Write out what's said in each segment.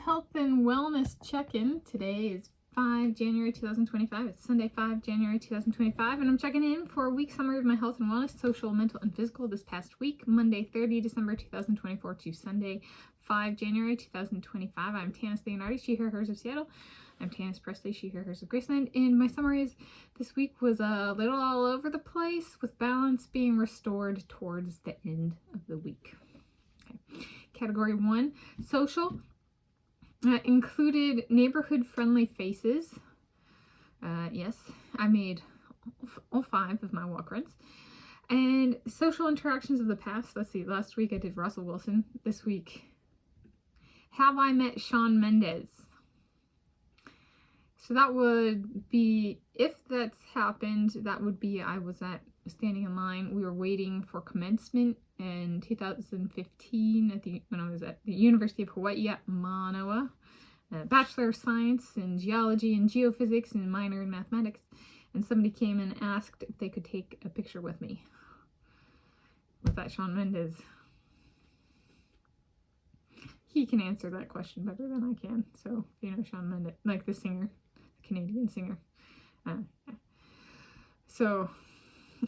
health and wellness check-in. Today is 5 January 2025. It's Sunday, 5 January 2025, and I'm checking in for a week summary of my health and wellness, social, mental, and physical this past week, Monday, 30 December 2024 to Sunday, 5 January 2025. I'm Tanis Leonhardi, she, her, hers of Seattle. I'm Tanis Presley, she, her, hers of Graceland, and my summary is this week was a little all over the place, with balance being restored towards the end of the week. Okay. Category 1, social. Included neighborhood-friendly faces. Yes, I made all 5 of my walk runs. And social interactions of the past. Let's see, last week I did Russell Wilson. This week, have I met Shawn Mendes? So that would be, if that's happened, that would be I was standing in line. We were waiting for commencement in 2015 when I was at the University of Hawaii at Manoa, Bachelor of Science in Geology and Geophysics and minor in Mathematics, and somebody came and asked if they could take a picture with me. Was that Shawn Mendes? He can answer that question better than I can. So, you know, Shawn Mendes, like the singer, the Canadian singer. So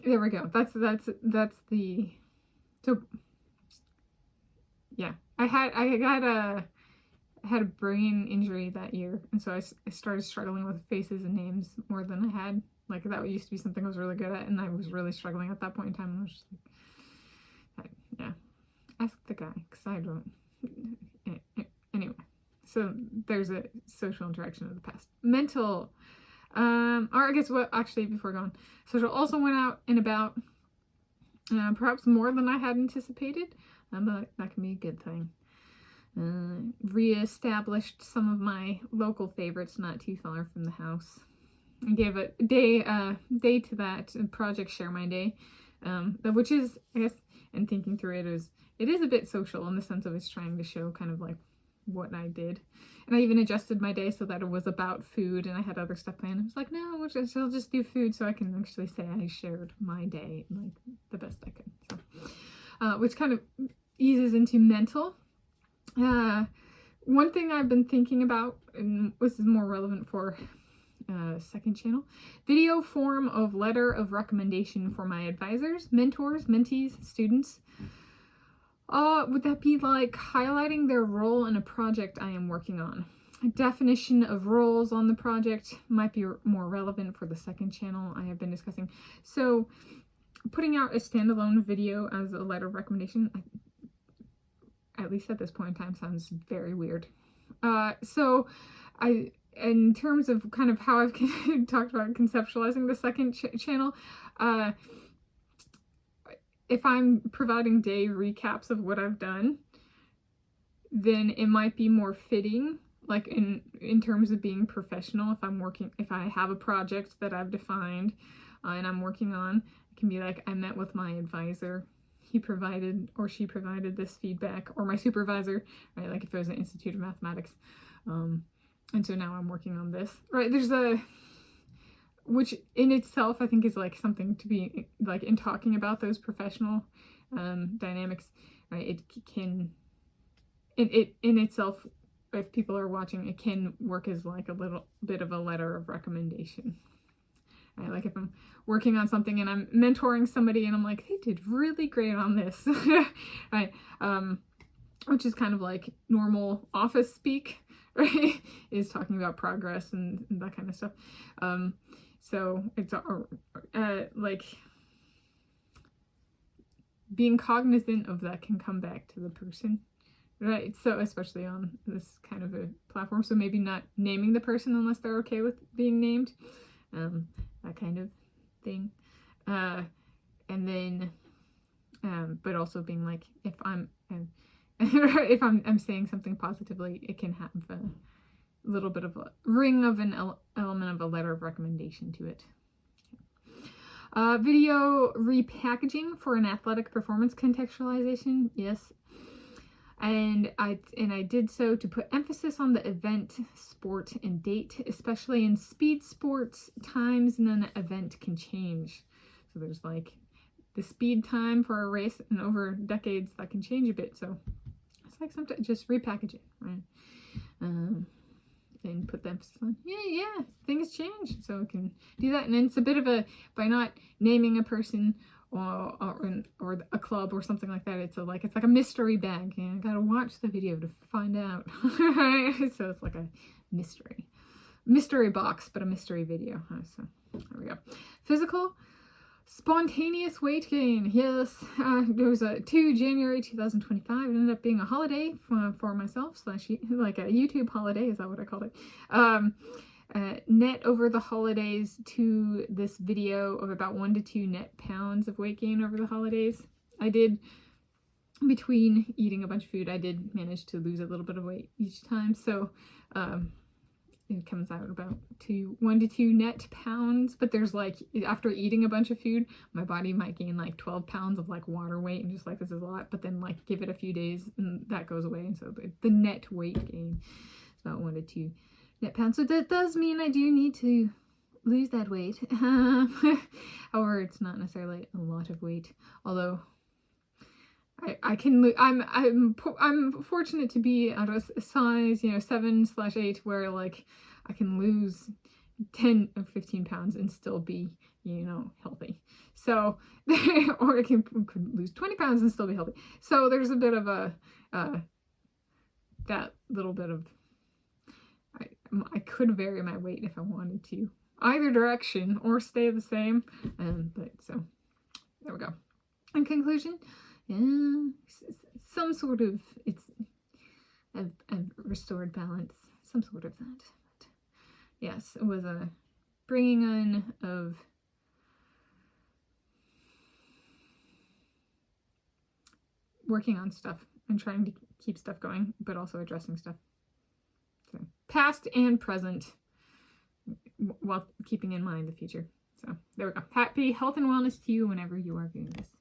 there we go. That's the. So yeah, I had a brain injury that year, and so I started struggling with faces and names more than I had. Like, that used to be something I was really good at, and I was really struggling at that point in time. And I was just like, yeah, ask the guy, because I don't. Anyway, so there's a social interaction of the past. Mental, or I guess what, actually, before going, social also went out and about. Perhaps more than I had anticipated, but that can be a good thing. Re-established some of my local favorites not too far from the house. I gave a day to that project, Share My Day, which is, I guess, and thinking through it is a bit social in the sense of it's trying to show kind of like what I did. And I even adjusted my day so that it was about food, and I had other stuff planned. I was like, no, I'll just do food so I can actually say I shared my day like the best I could. So, which kind of eases into mental. One thing I've been thinking about, and this is more relevant for second channel, video form of letter of recommendation for my advisors, mentors, mentees, students. Would that be like highlighting their role in a project I am working on? A definition of roles on the project might be more relevant for the second channel I have been discussing. So putting out a standalone video as a letter of recommendation, at least at this point in time, sounds very weird. So in terms of kind of how I've talked about conceptualizing the second channel, if I'm providing day recaps of what I've done, then it might be more fitting, like in terms of being professional. If I have a project that I've defined and I'm working on, it can be like, I met with my advisor, he provided or she provided this feedback, or my supervisor, right? Like if it was an Institute of Mathematics, and so now I'm working on this, right? Which in itself I think is like something to be like in talking about those professional dynamics, right? It can, it in itself, if people are watching, it can work as like a little bit of a letter of recommendation, right? Like if I'm working on something and I'm mentoring somebody and I'm like, they did really great on this, right? Which is kind of like normal office speak, right? Is talking about progress and that kind of stuff. So it's like being cognizant of that can come back to the person, right? So especially on this kind of a platform, so maybe not naming the person unless they're okay with being named, that kind of thing. And then, but also being like, if I'm saying something positively, it can have a little bit of a ring of an element of a letter of recommendation to it. Video repackaging for an athletic performance contextualization, yes. And I did so to put emphasis on the event, sport, and date, especially in speed sports. Times in an event can change. So there's like the speed time for a race, and over decades that can change a bit. So it's like sometimes just repackage it, right? and put the emphasis on, yeah, things change, so I can do that. And then it's a bit of a, by not naming a person or a club or something like that, it's like a mystery bag. I gotta watch the video to find out. So it's like a mystery box, but a mystery video. So there we go. Physical. Spontaneous weight gain. Yes, there was a 2 January 2025. It ended up being a holiday for myself, like a YouTube holiday. Is that what I called it? Net over the holidays to this video of about 1 to 2 net pounds of weight gain over the holidays. I did, between eating a bunch of food, I did manage to lose a little bit of weight each time. So it comes out about 1 to 2 net pounds, but there's like, after eating a bunch of food, my body might gain like 12 pounds of like water weight, and just like, this is a lot, but then like give it a few days and that goes away. And so the net weight gain is about 1 to 2 net pounds. So that does mean I do need to lose that weight. However, it's not necessarily a lot of weight, although I can, I'm fortunate to be at a size, 7/8, where like I can lose 10 or 15 pounds and still be, healthy. So, or I could lose 20 pounds and still be healthy. So there's a bit of that little bit of, I could vary my weight if I wanted to, either direction, or stay the same. But so there we go. In conclusion, some sort of, I've restored balance, some sort of that. But yes, it was a bringing on of working on stuff and trying to keep stuff going, but also addressing stuff. So past and present, while keeping in mind the future. So there we go. Happy health and wellness to you whenever you are viewing this.